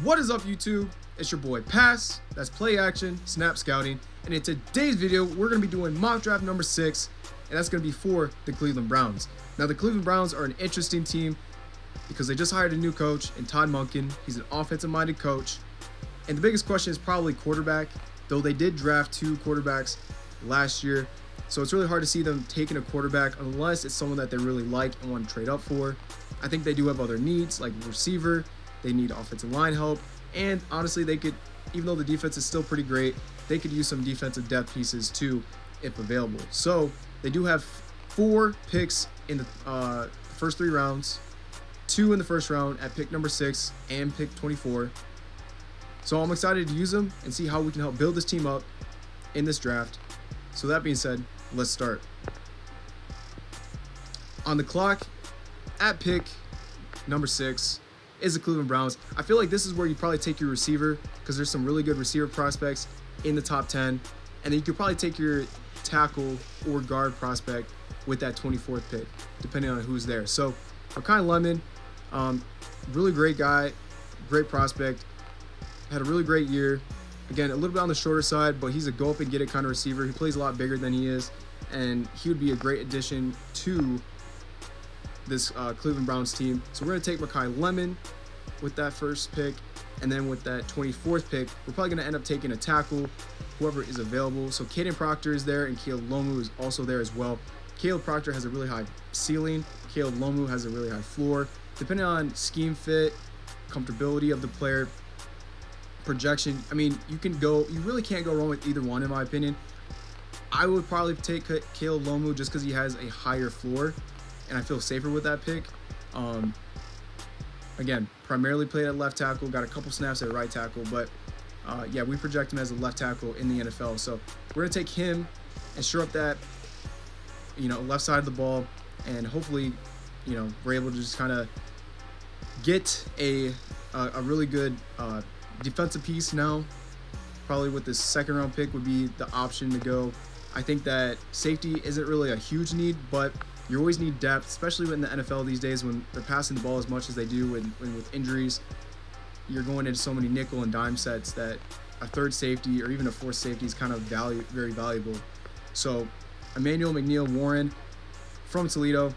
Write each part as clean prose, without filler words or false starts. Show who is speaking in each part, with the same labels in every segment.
Speaker 1: What is up, YouTube? It's your boy Pass, that's Play Action, Snap Scouting, and in today's video, we're going to be doing mock draft number 6, and that's going to be for the Cleveland Browns. Now, the Cleveland Browns are an interesting team because they just hired a new coach in Todd Monken. He's an offensive-minded coach, and the biggest question is probably quarterback, though they did draft 2 quarterbacks last year, so it's really hard to see them taking a quarterback unless it's someone that they really like and want to trade up for. I think they do have other needs, like receiver. They need offensive line help, and honestly, they could, even though the defense is still pretty great, they could use some defensive depth pieces too, if available. So they do have 4 picks in the first 3 rounds, 2 in the first round at pick number 6 and pick 24. So I'm excited to use them and see how we can help build this team up in this draft. So that being said, let's start. On the clock, at pick number 6, is the Cleveland Browns. I feel like this is where you probably take your receiver because there's some really good receiver prospects in the top 10. And then you could probably take your tackle or guard prospect with that 24th pick, depending on who's there. So Makai Lemon, really great guy, great prospect, had a really great year. Again, a little bit on the shorter side, but he's a go up and get it kind of receiver. He plays a lot bigger than he is, and he would be a great addition to this Cleveland Browns team. So we're going to take Makai Lemon with that first pick, and then with that 24th pick, we're probably going to end up taking a tackle, whoever is available. So Caden Proctor is there, and Caleb Lomu is also there as well. Caleb Proctor has a really high ceiling. Caleb Lomu has a really high floor. Depending on scheme fit, comfortability of the player, projection, I mean, you really can't go wrong with either one, in my opinion. I would probably take Caleb Lomu just because he has a higher floor, and I feel safer with that pick. Again, primarily played at left tackle, got a couple snaps at right tackle, but yeah, we project him as a left tackle in the NFL. So we're gonna take him and shore up that, left side of the ball, and hopefully, we're able to just kind of get a really good defensive piece now. Probably with this second round pick would be the option to go. I think that safety isn't really a huge need, but you always need depth, especially in the NFL these days when they're passing the ball as much as they do, and with injuries, you're going into so many nickel and dime sets that a third safety or even a fourth safety is kind of very valuable. So Emmanuel McNeil-Warren from Toledo,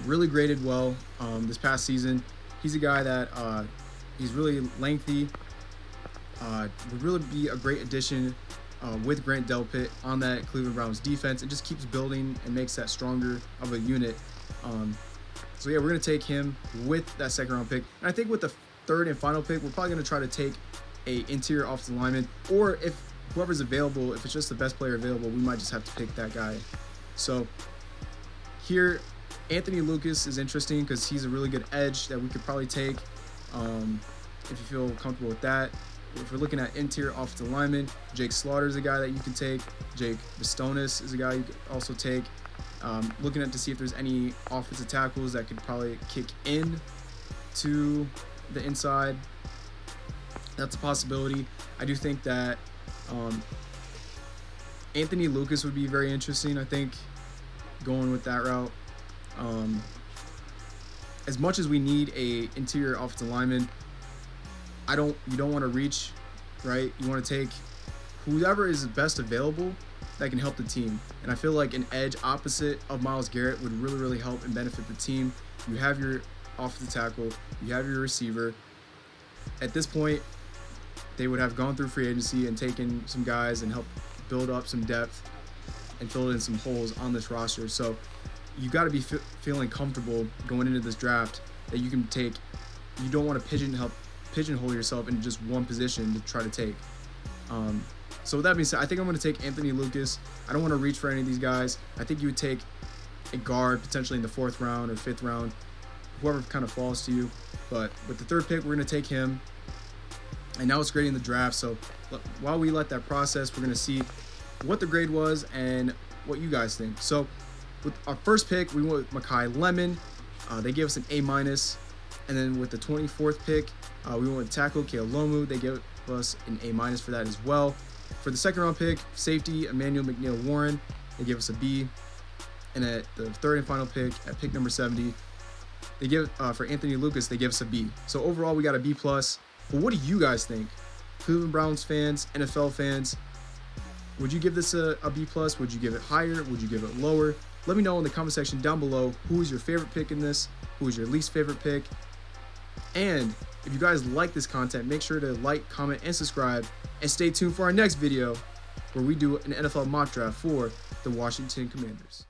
Speaker 1: really graded well this past season. He's a guy that he's really lengthy, would really be a great addition with Grant Delpit on that Cleveland Browns defense. It just keeps building and makes that stronger of a unit. So yeah, we're going to take him with that second round pick. And I think with the third and final pick, we're probably going to try to take a interior offensive lineman, or if whoever's available, if it's just the best player available, we might just have to pick that guy. So here, Anthony Lucas is interesting because he's a really good edge that we could probably take if you feel comfortable with that. If we're looking at interior offensive lineman, Jake Slaughter is a guy that you can take. Jake Bastonis is a guy you could also take. Looking at to see if there's any offensive tackles that could probably kick in to the inside. That's a possibility. I do think that Anthony Lucas would be very interesting, I think, going with that route. As much as we need a interior offensive lineman, you don't want to reach, right? You want to take whoever is best available that can help the team. And I feel like an edge opposite of Myles Garrett would really help and benefit the team. You have your offensive tackle, you have your receiver. At this point, they would have gone through free agency and taken some guys and helped build up some depth and filled in some holes on this roster. So you got to be feeling comfortable going into this draft that you can take. You don't want to pigeonhole yourself into just one position to try to take. So with that being said, I think I'm going to take Anthony Lucas. I don't want to reach for any of these guys. I think you would take a guard potentially in the 4th round or 5th round, whoever kind of falls to you. But with the third pick, we're going to take him. And now it's grading the draft. So while we let that process, we're going to see what the grade was and what you guys think. So with our first pick, we went with Makai Lemon. They gave us an A-. And then with the 24th pick, we went with tackle Caleb Lomu. They gave us an A- for that as well. For the second round pick, safety Emmanuel McNeil-Warren, they gave us a B. And at the third and final pick, at pick number 70, they give for Anthony Lucas, they give us a B. So overall, we got a B+. But what do you guys think? Cleveland Browns fans, NFL fans, would you give this a B+? Would you give it higher? Would you give it lower? Let me know in the comment section down below who is your favorite pick in this, who is your least favorite pick. And if you guys like this content, make sure to like, comment, and subscribe. And stay tuned for our next video where we do an NFL mock draft for the Washington Commanders.